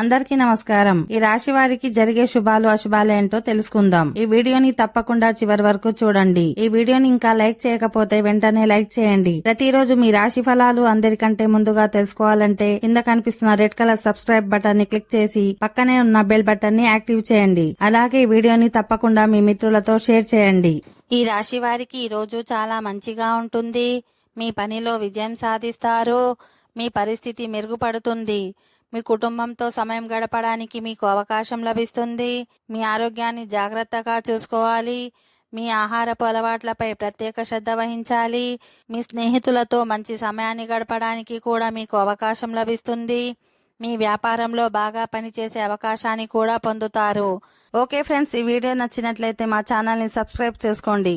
అందరికీ నమస్కారం. ఈ రాశి వారికి జరిగే శుభాలు అశుభాలు ఏంటో తెలుసుకుందాం. ఈ వీడియోని తప్పకుండా చివరి వరకు చూడండి. ఈ వీడియోని ఇంకా లైక్ చేయకపోతే వెంటనే లైక్ చేయండి. ప్రతిరోజు మీ రాశి ఫలాలు అందరికంటే ముందుగా తెలుసుకోవాలంటే కింద కనిపిస్తున్న రెడ్ కలర్ సబ్స్క్రైబ్ బటన్ ని క్లిక్ చేసి పక్కనే ఉన్న బెల్ బటన్ ని యాక్టివ్ చేయండి. అలాగే ఈ వీడియోని తప్పకుండా మీ మిత్రులతో షేర్ చేయండి. ఈ రాశి వారికి ఈ రోజు చాలా మంచిగా ఉంటుంది. మీ పనిలో విజయం సాధిస్తారు. మీ పరిస్థితి మెరుగుపడుతుంది. మీ కుటుంబంతో సమయం గడపడానికి మీకు అవకాశం లభిస్తుంది. మీ ఆరోగ్యాన్ని జాగ్రత్తగా చూసుకోవాలి. మీ ఆహారపు అలవాట్లపై ప్రత్యేక శ్రద్ధ వహించాలి. మీ స్నేహితులతో మంచి సమయాన్ని గడపడానికి కూడా మీకు అవకాశం లభిస్తుంది. మీ వ్యాపారంలో బాగా పనిచేసే అవకాశాన్ని కూడా పొందుతారు. ఓకే ఫ్రెండ్స్, ఈ వీడియో నచ్చినట్లయితే మా ఛానల్ని సబ్స్క్రైబ్ చేసుకోండి.